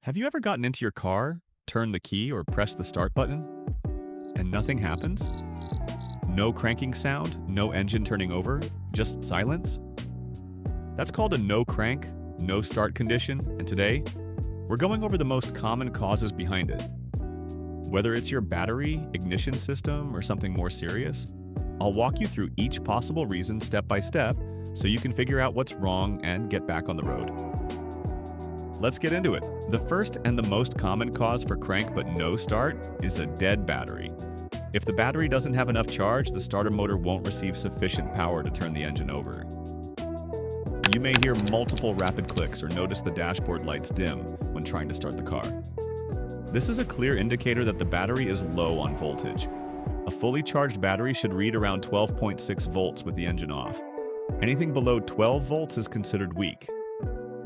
Have you ever gotten into your car, turned the key, or pressed the start button, and nothing happens? No cranking sound, no engine turning over, just silence? That's called a no crank, no start condition, and today, we're going over the most common causes behind it. Whether it's your battery, ignition system, or something more serious, I'll walk you through each possible reason step by step so you can figure out what's wrong and get back on the road. Let's get into it. The first and the most common cause for crank but no start is a dead battery. If the battery doesn't have enough charge, the starter motor won't receive sufficient power to turn the engine over. You may hear multiple rapid clicks or notice the dashboard lights dim when trying to start the car. This is a clear indicator that the battery is low on voltage. A fully charged battery should read around 12.6 volts with the engine off. Anything below 12 volts is considered weak.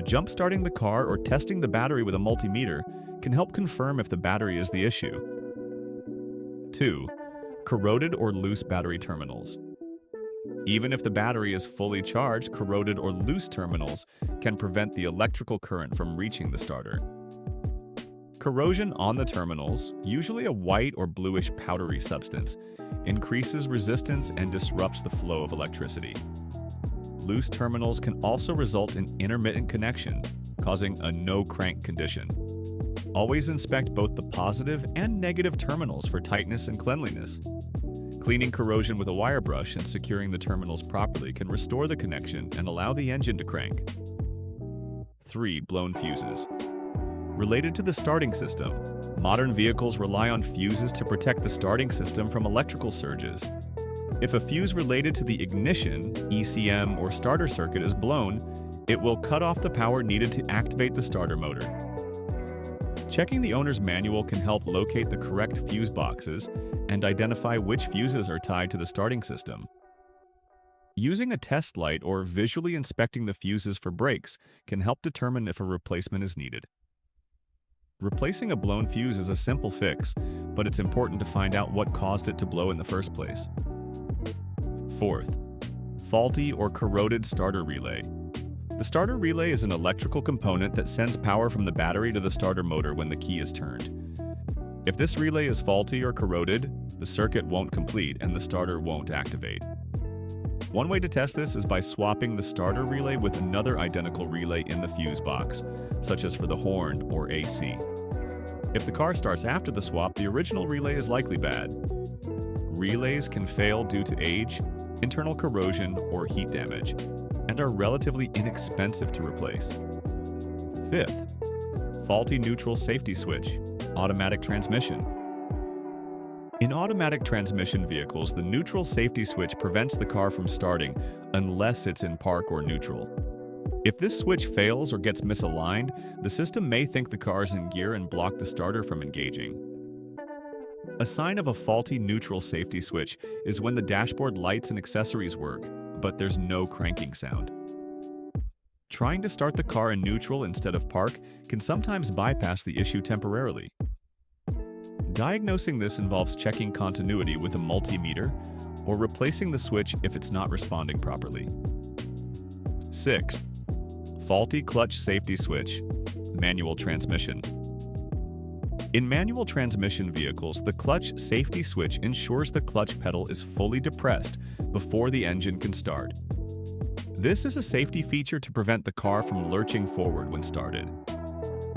Jump-starting the car or testing the battery with a multimeter can help confirm if the battery is the issue. 2. Corroded or loose battery terminals. Even if the battery is fully charged, corroded or loose terminals can prevent the electrical current from reaching the starter. Corrosion on the terminals, usually a white or bluish powdery substance, increases resistance and disrupts the flow of electricity. Loose terminals can also result in intermittent connection, causing a no-crank condition. Always inspect both the positive and negative terminals for tightness and cleanliness. Cleaning corrosion with a wire brush and securing the terminals properly can restore the connection and allow the engine to crank. 3. Blown fuses. Related to the starting system, modern vehicles rely on fuses to protect the starting system from electrical surges. If a fuse related to the ignition, ECM, or starter circuit is blown, it will cut off the power needed to activate the starter motor. Checking the owner's manual can help locate the correct fuse boxes and identify which fuses are tied to the starting system. Using a test light or visually inspecting the fuses for breaks can help determine if a replacement is needed. Replacing a blown fuse is a simple fix, but it's important to find out what caused it to blow in the first place. 4th, faulty or corroded starter relay. The starter relay is an electrical component that sends power from the battery to the starter motor when the key is turned. If this relay is faulty or corroded, the circuit won't complete and the starter won't activate. One way to test this is by swapping the starter relay with another identical relay in the fuse box, such as for the horn or AC. If the car starts after the swap, the original relay is likely bad. Relays can fail due to age, internal corrosion, or heat damage, and are relatively inexpensive to replace. 5th, faulty neutral safety switch, automatic transmission. In automatic transmission vehicles, the neutral safety switch prevents the car from starting unless it's in park or neutral. If this switch fails or gets misaligned, the system may think the car is in gear and block the starter from engaging. A sign of a faulty neutral safety switch is when the dashboard lights and accessories work, but there's no cranking sound. Trying to start the car in neutral instead of park can sometimes bypass the issue temporarily. Diagnosing this involves checking continuity with a multimeter or replacing the switch if it's not responding properly. 6th, faulty clutch safety switch, manual transmission. In manual transmission vehicles, the clutch safety switch ensures the clutch pedal is fully depressed before the engine can start. This is a safety feature to prevent the car from lurching forward when started.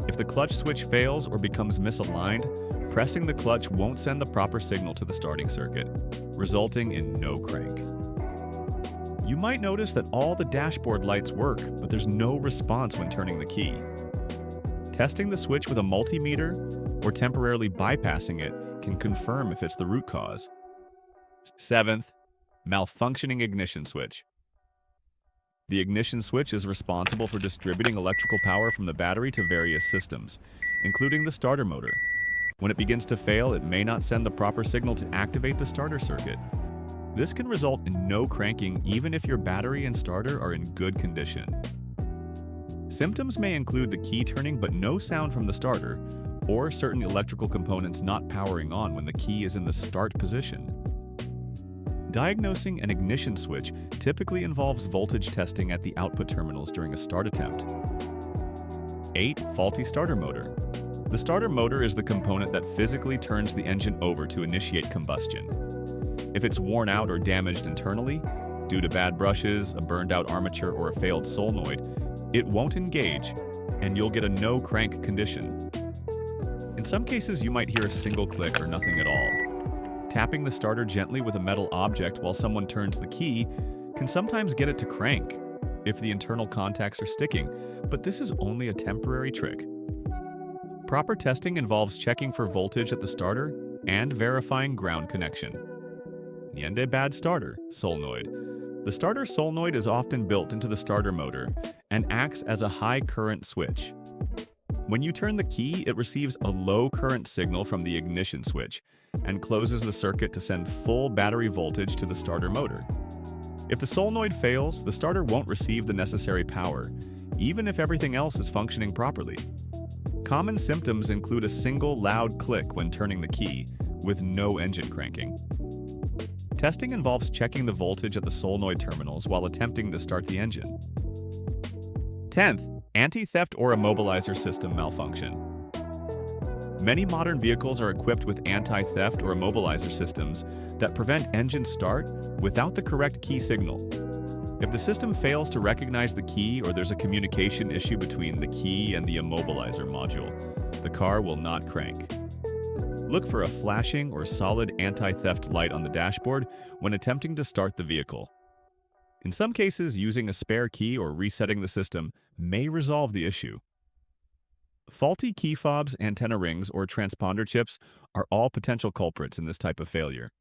If the clutch switch fails or becomes misaligned, pressing the clutch won't send the proper signal to the starting circuit, resulting in no crank. You might notice that all the dashboard lights work, but there's no response when turning the key. Testing the switch with a multimeter or temporarily bypassing it can confirm if it's the root cause. 7th, malfunctioning ignition switch. The ignition switch is responsible for distributing electrical power from the battery to various systems, including the starter motor. When it begins to fail, it may not send the proper signal to activate the starter circuit. This can result in no cranking even if your battery and starter are in good condition. Symptoms may include the key turning but no sound from the starter, or certain electrical components not powering on when the key is in the start position. Diagnosing an ignition switch typically involves voltage testing at the output terminals during a start attempt. 8. Faulty starter motor. The starter motor is the component that physically turns the engine over to initiate combustion. If it's worn out or damaged internally, due to bad brushes, a burned-out armature, or a failed solenoid, it won't engage, and you'll get a no-crank condition. In some cases, you might hear a single click or nothing at all. Tapping the starter gently with a metal object while someone turns the key can sometimes get it to crank if the internal contacts are sticking, but this is only a temporary trick. Proper testing involves checking for voltage at the starter and verifying ground connection. Niente bad starter solenoid. The starter solenoid is often built into the starter motor and acts as a high current switch. When you turn the key, it receives a low current signal from the ignition switch and closes the circuit to send full battery voltage to the starter motor. If the solenoid fails, the starter won't receive the necessary power, even if everything else is functioning properly. Common symptoms include a single loud click when turning the key, with no engine cranking. Testing involves checking the voltage at the solenoid terminals while attempting to start the engine. 10th, anti-theft or immobilizer system malfunction. Many modern vehicles are equipped with anti-theft or immobilizer systems that prevent engine start without the correct key signal. If the system fails to recognize the key or there's a communication issue between the key and the immobilizer module, the car will not crank. Look for a flashing or solid anti-theft light on the dashboard when attempting to start the vehicle. In some cases, using a spare key or resetting the system may resolve the issue. Faulty key fobs, antenna rings, or transponder chips are all potential culprits in this type of failure.